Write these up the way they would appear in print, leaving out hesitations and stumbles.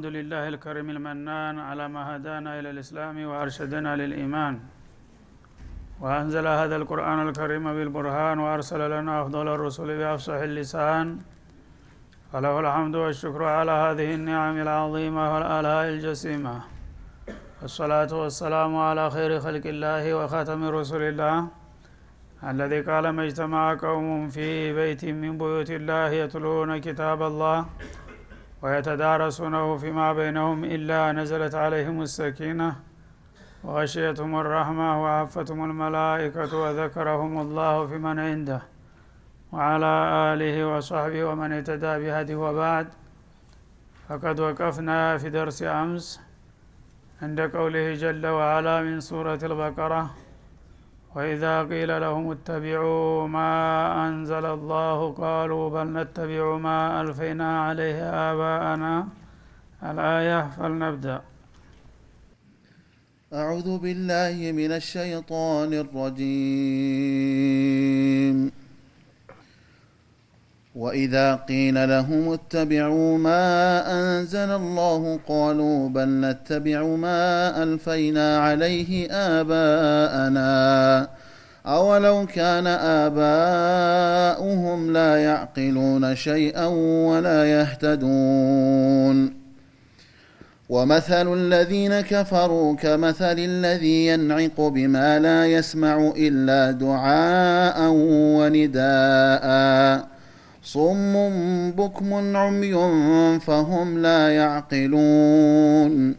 الحمد لله الكريم المنان على ما هدانا إلى الإسلام وأرشدنا للإيمان، وأنزل هذا القرآن الكريم بالبرهان، وأرسل لنا أفضل الرسل بأفصح اللسان، فله الحمد والشكر على هذه النعم العظيمة والآلاء الجسيمة. والصلاة والسلام على خير خلق الله وخاتم رسول الله الذي قال: ما اجتمع قوم في بيت من بيوت الله يتلون كتاب الله ويتدارسونه فيما بينهم إلا نزلت عليهم السكينة وغشيتهم الرحمة وعفتهم الملائكة وذكرهم الله في من عنده وعلى آله وصحبه ومن اهتدى بهديه. وبعد، فقد وقفنا في درس أمس عند قوله جل وعلا من سورة البقرة: وإذا قيل لهم اتبعوا ما أنزل الله قالوا بل نتبع ما ألفينا عليه آباءنا. الآية، فلنبدأ. أعوذ بالله من الشيطان الرجيم. وإذا قيل لهم اتبعوا ما أنزل الله قالوا بل نتبع ما ألفينا عليه آباءنا أولو كان آباؤهم لا يعقلون شيئا ولا يهتدون. ومثل الذين كفروا كمثل الذي ينعق بما لا يسمع إلا دعاء ونداء صم بكم عمي فهم لا يعقلون.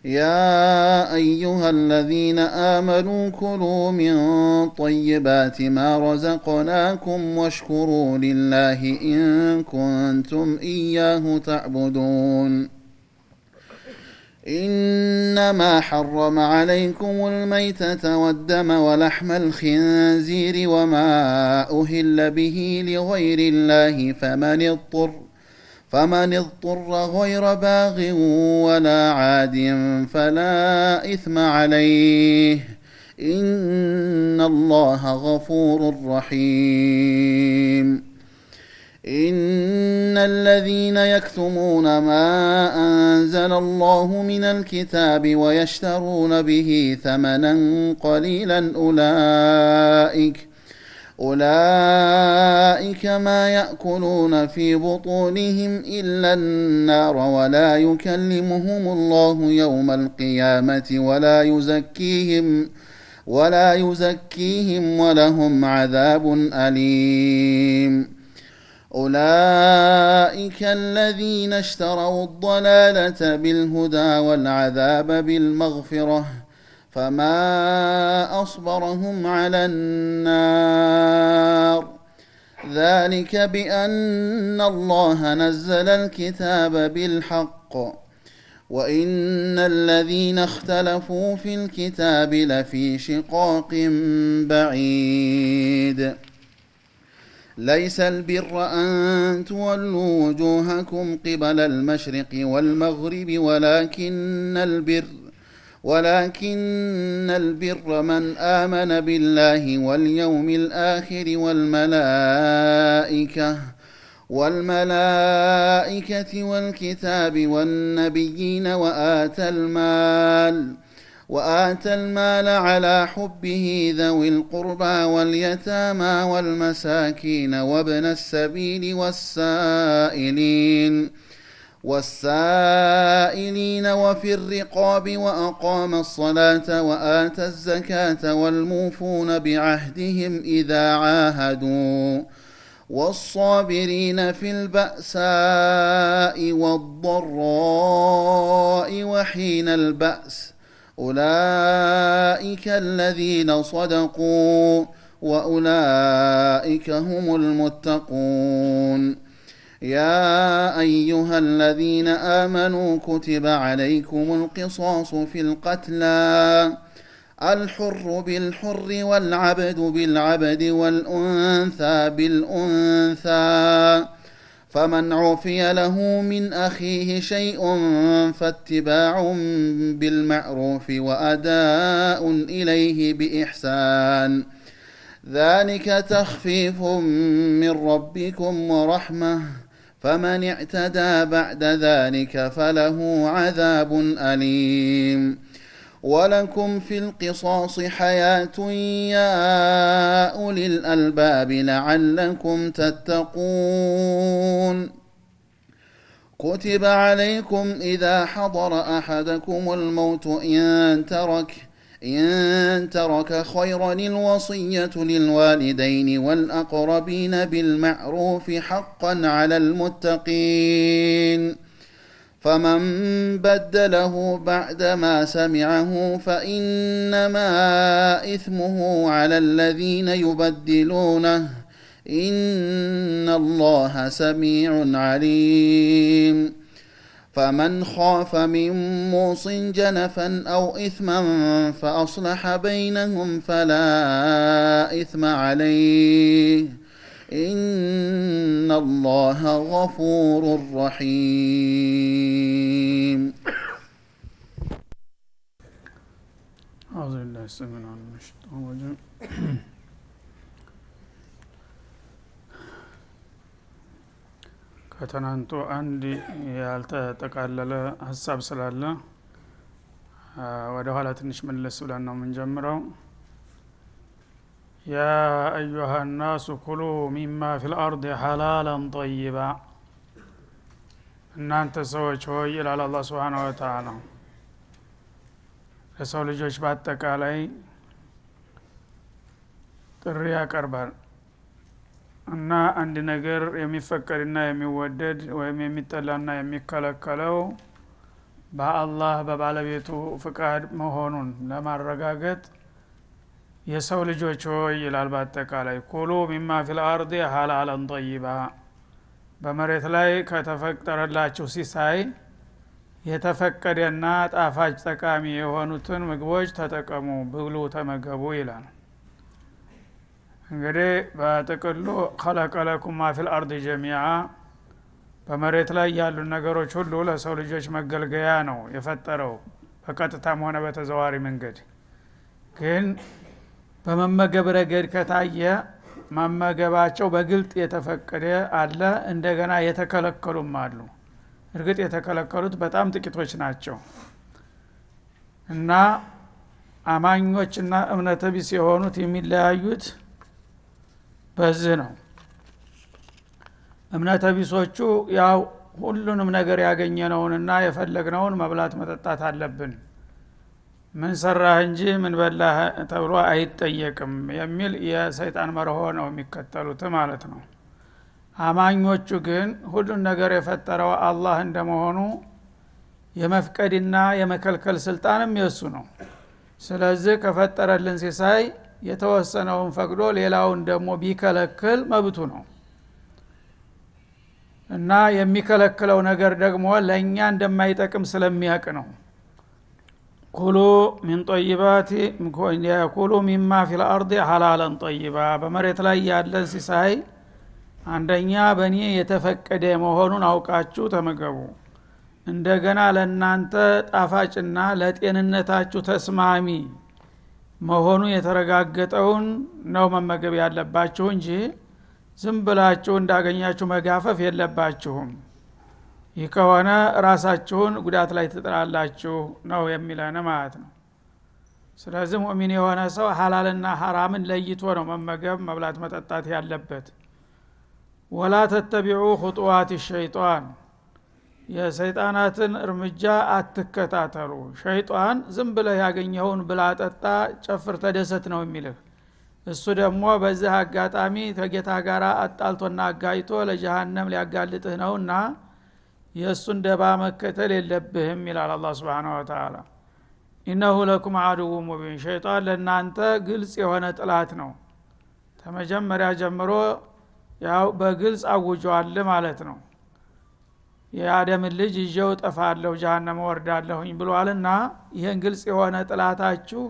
يا أيها الذين آمنوا كلوا من طيبات ما رزقناكم واشكروا لله إن كنتم إياه تعبدون. إنما حرم عليكم الميتة والدم ولحم الخنزير وما أهل به لغير الله فمن اضطر غير باغ ولا عاد فلا إثم عليه إن الله غفور رحيم. إن الذين يكتمون ما أنزل الله من الكتاب ويشترون به ثمنا قليلا أولئك ما يأكلون في بطونهم إلا النار ولا يكلمهم الله يوم القيامة ولا يزكيهم ولهم عذاب أليم. أولئك الذين اشتروا الضلالة بالهدى والعذاب بالمغفرة فما أصبرهم على النار ذلك بأن الله نزل الكتاب بالحق وإن الذين اختلفوا في الكتاب لفي شقاق بعيد. ليس البر أن تولوا وجوهكم قبل المشرق والمغرب ولكن البر من آمن بالله واليوم الآخر والملائكة والكتاب والنبيين وآتى المال على حبه ذوي القربى واليتامى والمساكين وابن السبيل والسائلين وفي الرقاب وأقام الصلاة وآتى الزكاة والموفون بعهدهم إذا عاهدوا والصابرين في البأساء والضراء وحين البأس أولئك الذين صدقوا وأولئك هم المتقون. يا أيها الذين آمنوا كتب عليكم القصاص في القتلى الحر بالحر والعبد بالعبد والأنثى بالأنثى فمن عفي له من أخيه شيء فاتباع بالمعروف وأداء إليه بإحسان ذلك تخفيف من ربكم ورحمة فمن اعتدى بعد ذلك فله عذاب أليم ولكم في القصاص حياة يا أولي الألباب لعلكم تتقون كتب عليكم إذا حضر أحدكم الموت إن ترك خيرا الوصية للوالدين والأقربين بالمعروف حقا على المتقين فمن بدله بعدما سمعه فإنما إثمه على الذين يبدلونه إن الله سميع عليم فمن خاف من موص جنفا أو إثما فأصلح بينهم فلا إثم عليه إن الله غفور رحيم أعوذ بالله السميع العليم من الشيطان الرجيم ከትናንቱ አንድ ያልተጠቃለለ ሀሳብ ስላለ ወደ ኋላ ትንሽ መለስ ብለን ነው የምንጀምረው። ያ አዩሃ الناس كلوا مما في الأرض حلالا طيبا እናንተ ሰዎች ሆይ ይላል አላህ Subhanahu Wa Ta'ala ለሰው ልጆች በአጠቃላይ ጥሪ ያቀርባል እና አንድ ነገር የሚፈቀድና የሚወደድ ወይም የሚጠላና የሚከለከለው በአላህ በባለቤቱ ፍቃድ መሆኑን ለማረጋገጥ የሰው ልጆች ሆይ ይላል በአጠቃላይ ኩሉ ሚማ ፊል አርዲ ሐላላን ጠይባ በመሬት ላይ ከተፈቀደላችሁ ሲሳይ የተፈቀደና ጣፋጭ ጠቃሚ የሆኑትን ምግቦች ተጠቀሙ ብሉ ተመገቡ ይላል። እንግዲህ በጥቅሉ خلق لكم ما في الارض جميعا በመሬት ላይ ያሉ ነገሮች ሁሉ ለሰው ልጆች መገልገያ ነው የፈጠረው በቀጥታም ሆነ በተዘዋዋሪ መንገድ። ግን በመመገብ ረገድ ከታየ መመገባቸው በግልጥ የተፈቀደ አለ፣ እንደገና የተከለከሉም አሉ። እርግጥ የተከለከሉት በጣም ጥቂቶች ናቸው እና አማኞችና እምነተ ቢስ የሆኑት የሚለያዩት በዚህ ነው። እምነተ ቢሶቹ ያው ሁሉንም ነገር ያገኘነውንና የፈለግነውን መብላት መጠጣት አለብን፣ ምን ሰራህ እንጂ ምን በላህ ተብሎ አይጠየቅም የሚል የሰይጣን መርሆ ነው የሚከተሉት ማለት ነው። አማኞቹ ግን ሁሉን ነገር የፈጠረው አላህ እንደመሆኑ የመፍቀድና የመከልከል ስልጣንም የሱ ነው። ስለዚህ ከፈጠረልን ሲሳይ የተወሰነውን ፈቅዶ ሌላውን ደግሞ ቢከለክል መብቱ ነው እና የሚከለክለው ነገር ደግሞ ለኛ እንደማይጠቅም ስለሚያውቅ ነው። ኩሉ ሚን ጠይባቲ ኩሉ ሚማ ፊል አርዲ ሐላላን ጠይባ በመሬት ላይ ያለ ሲሳይ አንደኛ በእኔ የተፈቀደ መሆኑን አውቃችሁ ተመገቡ፣ እንደገና ለእናንተ ጣፋጭና ለጤንነታችሁ ተስማሚ መሆኑ የተረጋገጠውን ነው መመገብ ያለባችሁ እንጂ ዝም ብላችሁ እንዳገኛችሁ መጋፈፍ የለባችሁም። ይህ ከሆነ ራሳችሁን ጉዳት ላይ ትጥላላችሁ ነው የሚለን ማለት ነው። ስለዚህ ሙእሚን የሆነ ሰው ሐላልና ሐራምን ለይቶ ነው መመገብ መብላት መጠጣት ያለበት። ወላ ተተቢዑ ኹጡዋት الشيطان የሰይጣናትን እርምጃ አትከታተሉ። ሸይጣን ዝም ብለህ ያገኘውን ብላ ጠጣ ጨፍር ተደሰት ነው የሚልህ። እሱ ደግሞ በዚህ አጋጣሚ ከጌታ ጋር አጣልቶና አጋይቶ ለጀሃነም ሊያጋልጥህ ነውና የሱን ደባ መከተል የለብህም ይላል አላህ Subhanahu Wa Ta'ala። ኢነሁ ለኩም አዱው ሙቢን ሸይጣን ለናንተ ግልጽ የሆነ ጥላት ነው። ተመጀመሪያ ጀምሮ ያው በግልጽ አውጇል ማለት ነው። የአደም ልጅ ይዤው ጠፋለሁ ጀሃነም ወርዳለሁኝ ብሏልና ይሄን ግልጽ የሆነ ጥላታችሁ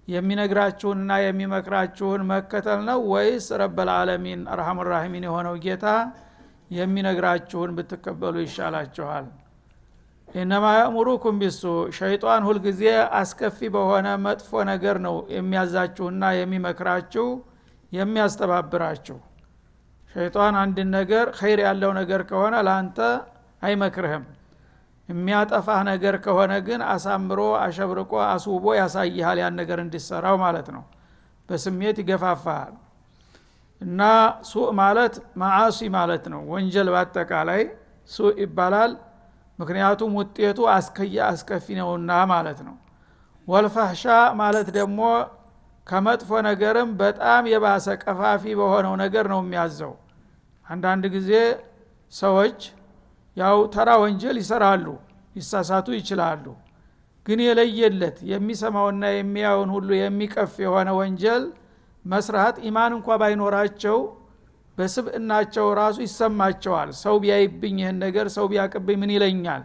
የሚነግራችሁንና የሚመክራችሁን መከተል ነው ወይስ ረበል ዓለሚን አርሐሙር ራሂሚን የሆነው ጌታ የሚነግራችሁን ብትቀበሉ ይሻላችኋል? ኢነማ ያእሙሩኩም ቢሱ ሸይጣን ሁሉ ጊዜ አስከፊ በሆነ መጥፎ ነገር ነው የሚያዛችሁና የሚመክራችሁ የሚያስተባብራችሁ። ሸይጣን አንድ ነገር ኸይር ያለው ነገር ከሆነ ላንተ አይመክርህም የሚያጠፋህ ነገር ከሆነ ግን አሳምሮ አሸብርቆ አስውቦ ያሳይሃል ያን ነገር እንድትሰራው ማለት ነው በስሜት ይገፋፋሃል እና ሱእ ማለት ማዓሲ ማለት ነው ወንጀል ባጠቃላይ ሱእ ይባላል ምክንያቱም ውጤቱ አስከፊ ነውና ማለት ነው ወልፈህሻ ማለት ደግሞ ከመጥፎ ነገርም በጣም የባሰ ቀፋፊ በሆነው ነገር ነው የሚያዘው አንዳንድ ጊዜ ሰዎች ያው ተራ ወንጀል ይሰራሉ ይሳሳቱ ይችላሉ ግን የለየለት የሚሰማውና የሚያውን ሁሉ የሚቀፍ የሆነ ወንጀል መስራት ኢማን እንኳን ባይኖራቸው በስብዕናቸው ራሱ ይሰማቸዋል ሰው ቢያይብኝ ይሄን ነገር ሰው ቢያቀብኝ ምን ይለኛል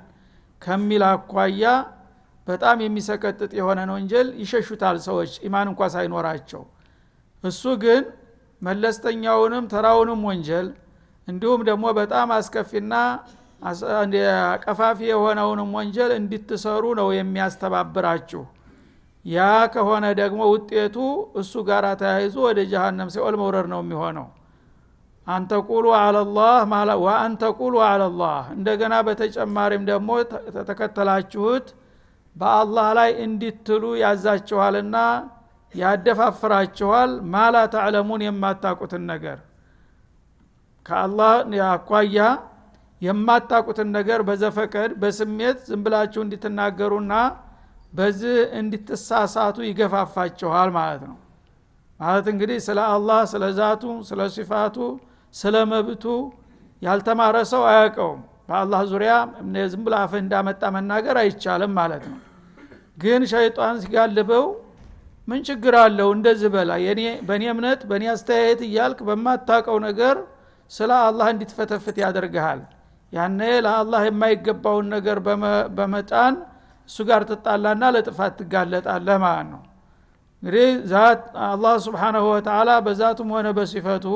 ከሚል አኳያ በጣም የሚሰቀጥጥ የሆነ ወንጀል ይሸሹታል ሰዎች ኢማን እንኳን ሳይኖራቸው እሱ ግን መለስተኛውንም ተራውንም ወንጀል እንዲሁም ደግሞ በጣም አስከፊና ቀፋፊ የሆነውንም ወንጀል እንድትሰሩ ነው የሚያስተባብራችሁ ያ ከሆነ ደግሞ ውጤቱ እሱ ጋር ተያይዞ ወደ ጀሃነም ሲኦል መውረድ ነው የሚሆነው አንተቁሉ አለላህ ወአንተቁሉ አለላህ እንደገና በተጨማሪም ደግሞ ተከተላችሁት በአላህ ላይ እንድትሉ ያዛችኋልና ያደፋፍራችኋል ማላ ተዕለሙን የማታቁትን ነገር ከአላህ ያቋያ የማታቁትን ነገር በዘፈቀድ በስሜት ዝምብላችሁ እንድትናገሩና በዚህ እንድትሳሳቱ ይገፋፋችኋል ማለት ነው ማለት እንግዲህ ስለ አላህ ስለ ዛቱ ስለ ሲፋቱ ስለ መብቱ ያልተማረ ሰው አያውቀውም በአላህ ዙሪያ ዝምብላ አፍ እንዳመጣ መናገር አይቻልም ማለት ነው ግን ሸይጣን ሲጋልበው ምን ችግር አለው እንደዚህ በላ በእኔ እምነት በእኔ አስተያየት እያልክ በማታውቀው ነገር ስለ አላህ እንድትፈተፍት ያደርግሃል ያኔ ለአላህ የማይገባውን ነገር በመጫን እሱ ጋር ትጣላና ለጥፋት ትጋለጣለህ ማለት ነው እንግዲህ ዛት አላህ Subhanahu Wa Ta'ala በዛቱም ሆነ በሲፈቱ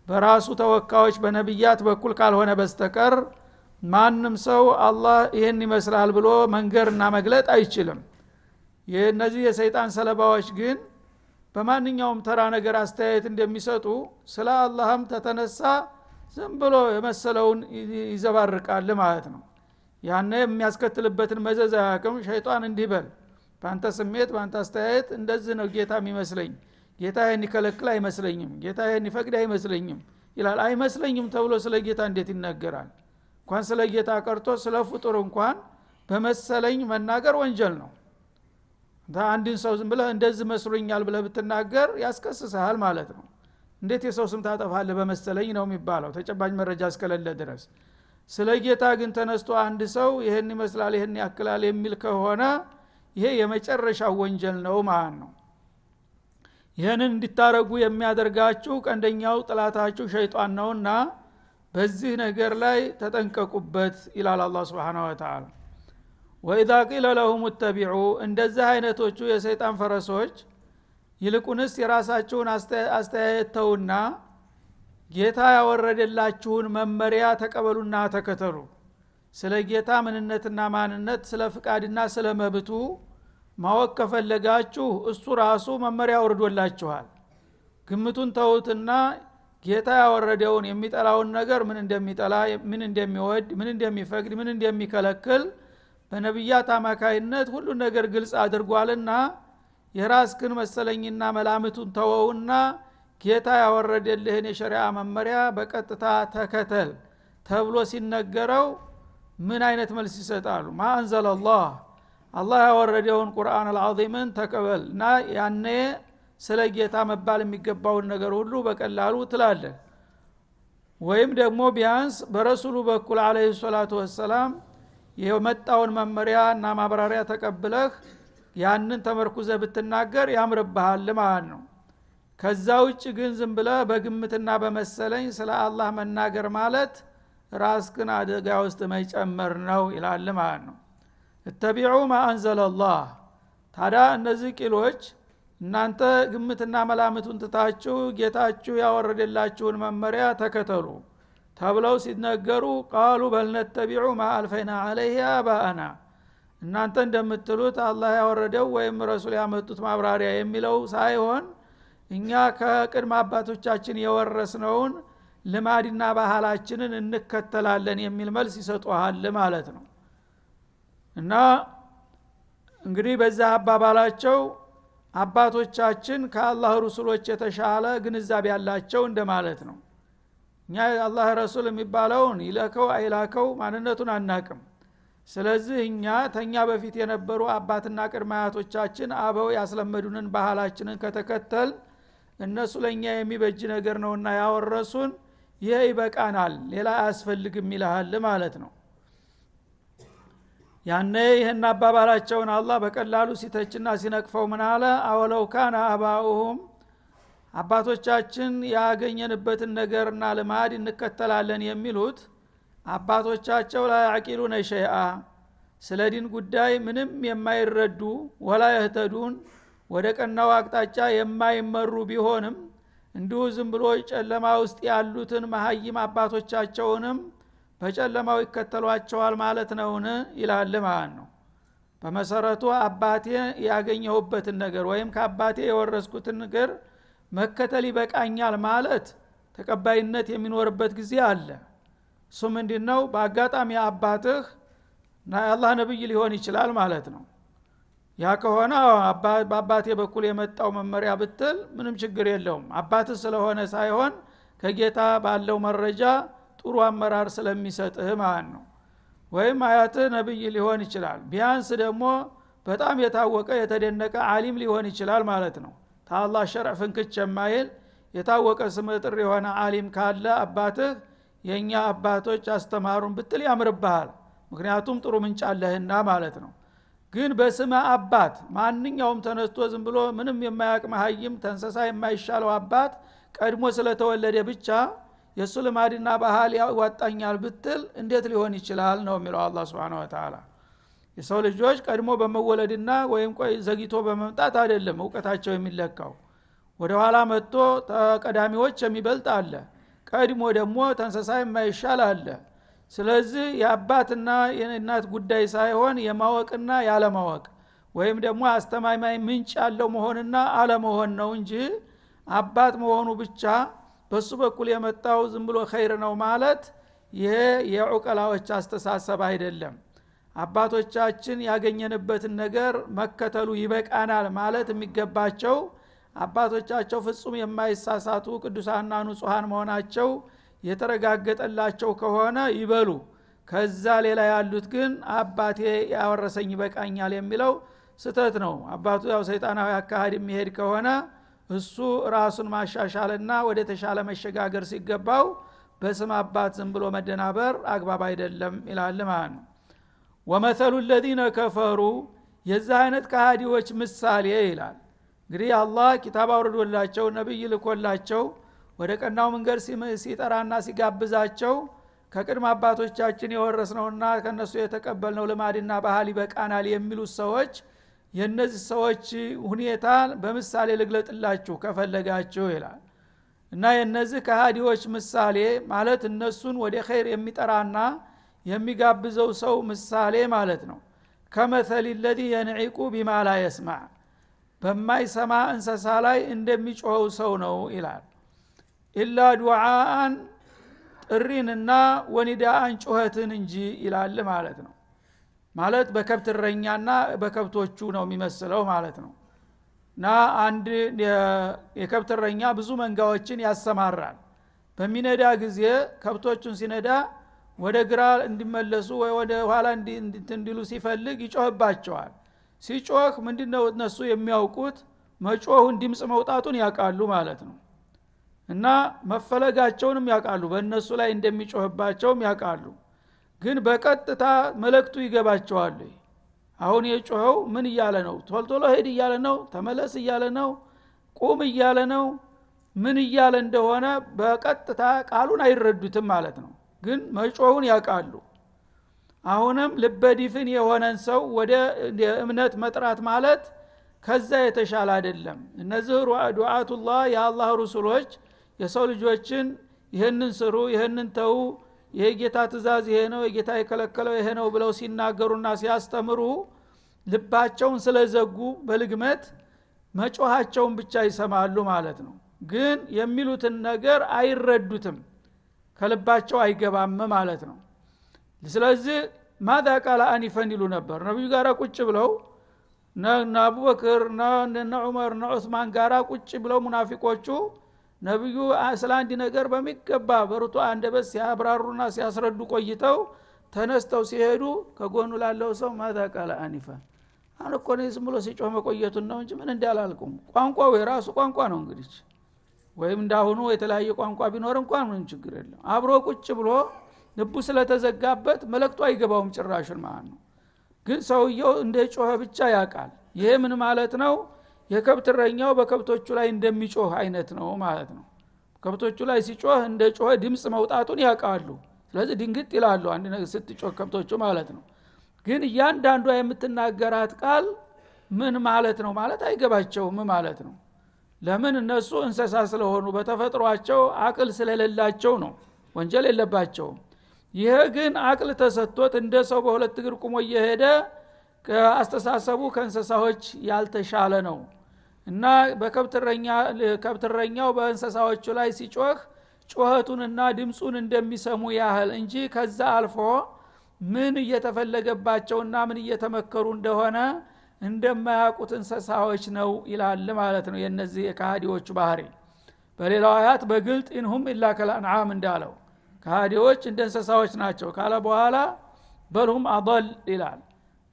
በራሱ ተወካዮች በነብያት በኩል ካልሆነ በስተቀር ማንም ሰው አላህ ይሄን ይመስላል ብሎ መንገርና መግለጥ አይችልም የነዚህ የሰይጣን ሰለባዎች ግን በማንኛውም ተራ ነገር አስተያየት እንደሚሰጡ ስለ አላህም ተተነሳ ዝም ብሎ የመሰለውን ይዘባርቃል ማለት ነው ያኔ የሚያስከትልበትን መዘዝ አያውቅም ሸይጣን እንዲበል ባንተ ስሜት ባንተ አስተያየት እንደዚህ ነው ጌታ የሚመስለኝ ጌታ ይሄን ይከለክል አይመስለኝም ጌታ ይሄን ይፈቅድ አይመስለኝም ይላል አይመስለኝም ተብሎ ስለ ጌታ እንዴት ይናገራል እንኳን ስለ ጌታ ቀርቶ ስለ ፍጡር እንኳን በመሰለኝ መናገር ወንጀል ነው አንድን ሰው ዝም ብለህ እንደዚህ መስሎኛል ብለህ ብትናገር ያስከስስሃል ማለት ነው እንዴት የሰው ስም ታጠፋለህ በመሰለኝ ነው የሚባለው ተጨባጭ መረጃ እስከሌለ ድረስ ስለ ጌታ ግን ተነስቶ አንድ ሰው ይሄን ይመስላል ይሄን ያክላል የሚል ከሆነ ይሄ የመጨረሻው ወንጀል ነው ማለት ነው ይሄንን እንድታረጉ የሚያደርጋችሁ ቀንደኛው ጥላታችሁ ሸይጣን ነውና በዚህ ነገር ላይ ተጠንቀቁበት ይላል አላህ Subhanahu Wa Ta'ala وإذا قيل لهم اتبعوا እንደዚህ አይነቶቹ የሰይጣን ፈረሶች ይልቁንስ የራሳቸውን አስተያየተውና ጌታ ያወረደላችሁን መመሪያ ተቀበሉና ተከተሉ ስለ ጌታ ምንነትና ማንነት ስለ ፍቃድና ስለ መብቱ ማወቅ ከፈለጋችሁ እሱ ራሱ መመሪያ ወርዶላችኋል ግምቱን ተውትና ጌታ ያወረደውን የሚጠላውን ነገር ምን እንደሚጠላ ምን እንደሚወድ ምን እንደሚፈቅድ ምን እንደሚከለክል በነብያት አማካይነት ሁሉ ነገር ግልጽ አድርጓልና የራስክን መሰለኝና መላምቱን ተወውና ጌታ ያወረደልህን የሸሪዓ መመሪያ በቀጥታ ተከተል ተብሎ ሲነገረው ምን አይነት መልስ ይሰጣሉ ማአንዘለላህ አላህ ያወረደውን ቁርአን አልዓዚምን ተቀበልና ያኔ ስለ ጌታ መባል የሚገባውን ነገር ሁሉ በቀላሉ ትላለህ ወይም ደግሞ ቢያንስ በረሱሉ በኩል አለይሂ ሰላቱ ወሰለም የመጣውን መመሪያና ማብራሪያ ተቀብለህ ያንን ተመርኩዘ ብትናገር ያምርብሃል ማለት ነው ከዛ ውጭ ግን ዝም ብለህ በግምትና በመሰለኝ ስለ አላህ መናገር ማለት ራስክን አደጋ ውስጥ መጨመር ነው ይላል ማለት ነው እተቢዑ ማ አንዘለላህ ታዲያ እነዚህ ቂሎች እናንተ ግምትና መላምቱን ትታችሁ ጌታችሁ ያወረደላችሁን መመሪያ ተከተሉ ተብለው ሲነገሩ ቃሉ በልነተቢዑ ማ አልፈይና ዐለይሂ አባአና እናንተ እንደምትሉት አላህ ያወረደው ወይም ረሱል ያመጡት ማብራሪያ የሚለው ሳይሆን እኛ ከቅድመ አባቶቻችን የወረስነውን ልማድና ባህላችንን እንከተላለን የሚል መልስ ይሰጡሃል ማለት ነው። እና እንግዲህ በዛ አባባላቸው አባቶቻችን ከአላህ ረሱሎች የተሻለ ግንዛቤ ያላቸው እንደማለት ነው። እኛ አላህ ረሱል የሚባለውን ይላከው አይላከው ማንነቱን አናቅም። ስለዚህ እኛ ተኛ በፊት የነበሩ አባትና ቅድመ አያቶቻችን አበው ያስለመዱንን ባህላችንን ከተከተል እነሱ ለኛ የሚበጅ ነገር ነውና ያወረሱን ይሄ ይበቃናል ሌላ አያስፈልግም ይላል ማለት ነው። ያኔ ይሄን አባባላቸውን አላህ በቀላሉ ሲተችና ሲነቅፈው ምን አለ? አወለው ካነ አባኡሁም አባቶቻችን ያገኘንበትን ነገርና ልማድ እንከተላለን የሚሉት አባቶቻቸው ላይ ያቂሉነ ሸይአ ስለ ዲን ጉዳይ ምንም የማይረዱ ወላ ይህተዱን ወደ ቀናው አቅጣጫ የማይመሩ ቢሆንም እንዲሁ ዝም ብሎ ጨለማ ውስጥ ያሉትን መሀይም አባቶቻቸውንም በጨለማው ይከተሏቸዋል ማለት ነውን ይላል ማለት ነው። በመሰረቱ አባቴ ያገኘሁበትን ነገር ወይም ከአባቴ የወረስኩትን ነገር መከተል ይበቃኛል ማለት ተቀባይነት የሚኖርበት ጊዜ አለ። እሱ ምንድነው? በአጋጣሚ አባትህ የአላህ ነብይ ሊሆን ይችላል ማለት ነው። ያ ከሆነ በአባቴ በኩል የመጣው መመሪያ ብትል ምንም ችግር የለውም። አባትህ ስለሆነ ሳይሆን ከጌታ ባለው መረጃ ጥሩ አመራር ስለሚሰጥህ ማለት ነው። ወይም አያትህ ነብይ ሊሆን ይችላል። ቢያንስ ደግሞ በጣም የታወቀ የተደነቀ ዓሊም ሊሆን ይችላል ማለት ነው። ታላህ ሸርዕ ፍንክች የማይል የታወቀ ስመጥር የሆነ ዓሊም ካለ አባትህ የኛ አባቶች አስተማሩን ብትል ያምርብሃል። ምክንያቱም ጥሩ ምንጭ አለህና ማለት ነው። ግን በስመ አባት ማንኛውም ተነስቶ ዝም ብሎ ምንም የማያቅ መሀይም ተንሰሳ የማይሻለው አባት ቀድሞ ስለተወለደ ብቻ የሱ ልማድና ባህል ያዋጣኛል ብትል እንዴት ሊሆን ይችላል ነው የሚለው አላህ Subhanahu Wa Ta'ala። የሰው ልጆች ቀድሞ በመወለድና ወይም ዘግይቶ በመምጣት አይደለም ዕውቀታቸው የሚለካው። ወደ ኋላ መጥቶ ተቀዳሚዎች የሚበልጥ አለ፣ ቀድሞ ደግሞ ተንሰሳይ የማይሻል አለ። ስለዚህ የአባትና የእናት ጉዳይ ሳይሆን የማወቅና ያለማወቅ ወይም ደግሞ አስተማማኝ ምንጭ ያለው መሆንና አለመሆን ነው እንጂ አባት መሆኑ ብቻ በሱ በኩል የመጣው ዝም ብሎ ኸይር ነው ማለት ይሄ የዑቀላዎች አስተሳሰብ አይደለም። አባቶቻችን ያገኘንበትን ነገር መከተሉ ይበቃናል ማለት የሚገባቸው አባቶቻቸው ፍጹም የማይሳሳቱ ቅዱሳንና ንጹሃን መሆናቸው የተረጋገጠላቸው ከሆነ ይበሉ። ከዛ ሌላ ያሉት ግን አባቴ ያወረሰኝ ይበቃኛል የሚለው ስተት ነው። አባቱ ያው ሰይጣናዊ አካሄድ የሚሄድ ከሆነ እሱ ራሱን ማሻሻልና ወደ ተሻለ መሸጋገር ሲገባው በስም አባት ዝም ብሎ መደናበር አግባብ አይደለም ይላል ማለት ነው። ወመሰሉ الذين كفروا የዛ አይነት ከሃዲዎች ምሳሌ ይላል። እንግዲህ አላህ ኪታብ አውርዶላቸው ነብይ ልኮላቸው ወደ ቀናው መንገድ ሲጠራና ሲጋብዛቸው ከቅድመ አባቶቻችን የወረስነውና ከነሱ የተቀበልነው ልማድና ባህል ይበቃናል የሚሉ ሰዎች የነዚህ ሰዎች ሁኔታ በምሳሌ ልግለጥላችሁ ከፈለጋችሁ ይላል። እና የነዚህ ከሃዲዎች ምሳሌ ማለት እነሱን ወደ ኸይር የሚጠራና የሚጋብዘው ሰው ምሳሌ ማለት ነው። ከመሰል الذي ينعق بما لا يسمع በማይሰማ እንስሳ ላይ እንደሚጮኸው ሰው ነው ይላል። ኢላ ዱዓአን ጥሪንና ወኒዳአን ጩኸትን እንጂ ይላል ማለት ነው። ማለት በከብት እረኛና በከብቶቹ ነው የሚመስለው ማለት ነው። እና አንድ የከብት እረኛ ብዙ መንጋዎችን ያሰማራል። በሚነዳ ጊዜ ከብቶቹን ሲነዳ ወደ ግራ እንዲመለሱ ወይ ወደ ኋላ እንዲሉ ሲፈልግ ይጮህባቸዋል። ሲጮህ ምንድነው እነሱ የሚያውቁት መጮሁን ድምጽ መውጣቱን ያውቃሉ ማለት ነው። እና መፈለጋቸውንም ያውቃሉ፣ በእነሱ ላይ እንደሚጮህባቸውም ያውቃሉ። ግን በቀጥታ መልእክቱ ይገባቸዋል። አሁን የጮኸው ምን እያለ ነው? ቶልቶሎ ሄድ እያለ ነው? ተመለስ እያለ ነው? ቁም እያለ ነው? ምን እያለ እንደሆነ በቀጥታ ቃሉን አይረዱትም ማለት ነው። ግን መጮሁን ያውቃሉ። አሁንም ልበዲፍን የሆነን ሰው ወደ እምነት መጥራት ማለት ከዛ የተሻለ አይደለም። እነዚህ ዱዓቱላህ የአላህ ረሱሎች የሰው ልጆችን ይሄንን ስሩ ይሄንን ተው የጌታ ትእዛዝ ይሄ ነው የጌታ የከለከለው ይሄ ነው ብለው ሲናገሩና ሲያስተምሩ ልባቸውን ስለዘጉ በልግመት መጮሃቸውን ብቻ ይሰማሉ ማለት ነው። ግን የሚሉትን ነገር አይረዱትም። ከልባቸው አይገባም ማለት ነው። ስለዚህ ማዳ ቃል አኒፈን ይሉ ነበር ነብዩ ጋራ ቁጭ ብለው እና አቡበክር እና ዑመር እና ዑስማን ጋራ ቁጭ ብለው ሙናፊቆቹ ነብዩ ስለ አንድ ነገር በሚገባ በርቱ አንደበት ሲያብራሩና ሲያስረዱ ቆይተው ተነስተው ሲሄዱ ከጎኑ ላለው ሰው ማዳ ቃል አኒፈን አንኮ ነው ዝም ብሎ ሲጮህ መቆየቱን ነው እንጂ ምን እንዳላልኩም ቋንቋው የራሱ ቋንቋ ነው እንግዲህ ወይም እንዳሁኑ የተለያየ ቋንቋ ቢኖር እንኳን ምን ችግር የለም አብሮ ቁጭ ብሎ ልቡ ስለተዘጋበት መልእክቱ አይገባውም ጭራሽን ማለት ነው። ግን ሰውየው እንደጮኸ ብቻ ያውቃል። ይሄ ምን ማለት ነው? የከብት እረኛው በከብቶቹ ላይ እንደሚጮህ አይነት ነው ማለት ነው። ከብቶቹ ላይ ሲጮህ እንደጮኸ ድምጽ መውጣቱን ያውቃሉ። ስለዚህ ድንግጥ ይላሉ አንድ ነገር ስትጮህ ከብቶቹ ማለት ነው። ግን እያንዳንዷ የምትናገራት ቃል ምን ማለት ነው ማለት አይገባቸውም ማለት ነው። ለምን? እነሱ እንስሳ ስለሆኑ በተፈጥሯቸው አቅል ስለሌላቸው ነው። ወንጀል የለባቸውም። ይሄ ግን አቅል ተሰጥቶት እንደ ሰው በሁለት እግር ቆሞ እየሄደ ከአስተሳሰቡ ከእንስሳዎች ያልተሻለ ነው እና ከብትረኛው በእንስሳዎቹ ላይ ሲጮህ ጮህቱንና ድምጹን እንደሚሰሙ ያህል እንጂ ከዛ አልፎ ምን እየተፈለገባቸውና ምን እየተመከሩ እንደሆነ እንደማያውቁት እንስሳዎች ነው ይላል ማለት ነው። የነዚህ የካሃዲዎቹ ባህሪ በሌላው አያት በግልጥ ኢንሁም ኢላ ከልአንዓም እንዳለው ካሃዲዎች እንደ እንስሳዎች ናቸው ካለ በኋላ በልሁም አضل ይላል።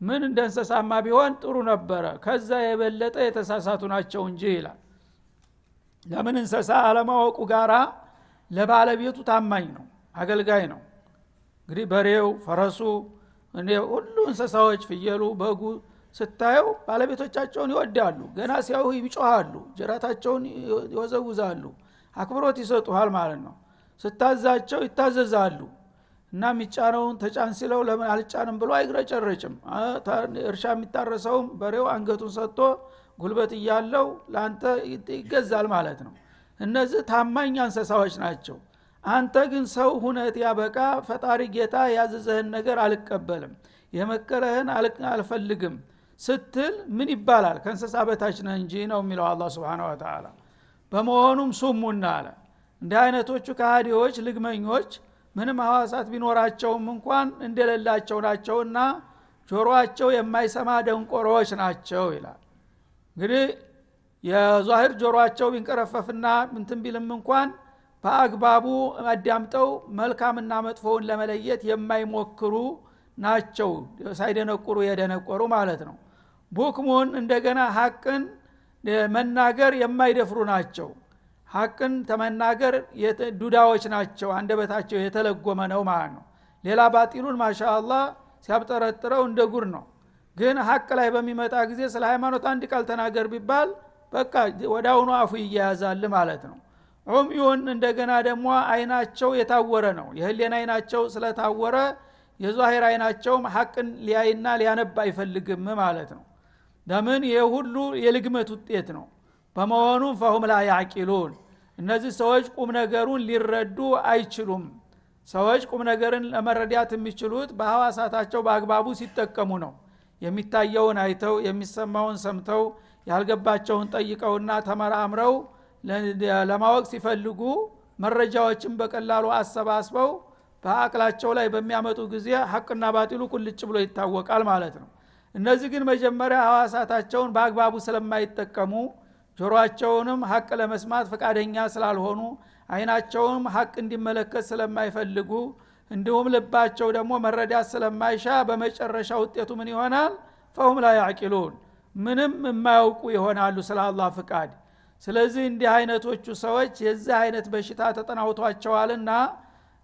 ምን እንደ እንስሳማ ቢሆን ጥሩ ነበረ ከዛ የበለጠ የተሳሳቱ ናቸው እንጂ ይላል። ለምን? እንስሳ አለማወቁ ጋራ ለባለቤቱ ታማኝ ነው፣ አገልጋይ ነው። እንግዲህ በሬው ፈረሱ ሁሉ እንስሳዎች ፍየሉ በጉ ስታየው ባለቤቶቻቸውን ይወዳሉ። ገና ሲያዩ ይጮሃሉ፣ ጀራታቸውን ይወዘውዛሉ፣ አክብሮት ይሰጡሃል ማለት ነው። ስታዛቸው ይታዘዛሉ እና የሚጫነውን ተጫን ሲለው ለምን አልጫንም ብሎ አይግረጨረጭም። እርሻ የሚታረሰውም በሬው አንገቱን ሰጥቶ ጉልበት እያለው ላንተ ይገዛል ማለት ነው። እነዚህ ታማኝ እንስሳዎች ናቸው። አንተ ግን ሰው ሁነት ያበቃ ፈጣሪ ጌታ ያዘዘህን ነገር አልቀበልም የመከረህን አልፈልግም ስትል ምን ይባላል? ከእንስሳ በታች ነህ እንጂ ነው የሚለው አላህ Subhanahu Wa Ta'ala። በመሆኑም ሱሙና አለ እንደ አይነቶቹ ካህዲዎች ልግመኞች ምንም ሐዋሳት ቢኖራቸውም እንኳን እንደሌላቸው ናቸውና ጆሮአቸው የማይሰማ ደንቆሮዎች ናቸው ይላል። እንግዲህ የዛሂር ጆሮአቸው ቢንቀረፈፍና እንትን ቢልም እንኳን በአግባቡ አዳምጠው መልካምና መጥፎውን ለመለየት የማይሞክሩ ናቸው፣ ሳይደነቁሩ የደነቆሩ ማለት ነው። ቡክሙን እንደገና ሐቅን መናገር የማይደፍሩ ናቸው። ሐቅን ተመናገር ዱዳዎች ናቸው፣ አንደበታቸው የተለጎመ ነው ማለት ነው። ሌላ ባጢሉን ማሻአላህ ሲያብጠረጥረው እንደ ጉር ነው። ግን ሐቅ ላይ በሚመጣ ጊዜ ስለ ሃይማኖት አንድ ቃል ተናገር ቢባል በቃ ወዳውኑ አፉ ይያዛል ማለት ነው። ዑምዩን እንደገና ደግሞ አይናቸው የታወረ ነው። የህሊና አይናቸው ስለታወረ የዛሂር አይናቸውም ሐቅን ሊያይና ሊያነባ አይፈልግም ማለት ነው። ለምን? የሁሉ የልግመት ውጤት ነው። በመሆኑም فهم لا يعقلون እነዚህ ሰዎች ቁም ነገሩን ሊረዱ አይችሉም። ሰዎች ቁም ነገርን ለመረዳት የሚችሉት በሐዋሳታቸው በአግባቡ ሲጠቀሙ ነው። የሚታየውን አይተው የሚሰማውን ሰምተው ያልገባቸውን ጠይቀውና ተመራምረው ለማወቅ ሲፈልጉ መረጃዎችን በቀላሉ አሰባስበው በአቅላቸው ላይ በሚያመጡ ጊዜ ሐቅና ባጢሉ ቁልጭ ብሎ ይታወቃል ማለት ነው። እነዚህ ግን መጀመሪያ ሐዋሳታቸውን በአግባቡ ስለማይጠቀሙ ጆሮአቸውንም ሐቅ ለመስማት ፈቃደኛ ስላልሆኑ አይናቸውም ሐቅ እንዲመለከት ስለማይፈልጉ እንዲሁም ልባቸው ደግሞ መረዳት ስለማይሻ በመጨረሻ ውጤቱ ምን ይሆናል? فهم لا يعقلون ምንም የማያውቁ ይሆናሉ ስለ አላህ ፍቃድ። ስለዚህ እንዲህ አይነቶቹ ሰዎች የዚህ አይነት በሽታ ተጠናውቷቸዋልና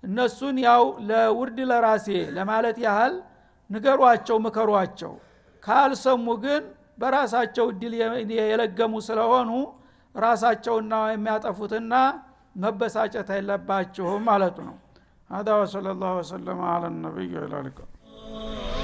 እነሱን ያው ለውርድ ለራሴ ለማለት ያህል ንገሯቸው፣ ምከሯቸው። ካልሰሙ ግን በራሳቸው ድል የለገሙ ስለሆኑ ራሳቸውና የሚያጠፉትና መበሳጨት አይለባቸውም ማለት ነው። هذا وصلى الله وسلم على النبي وعلى اله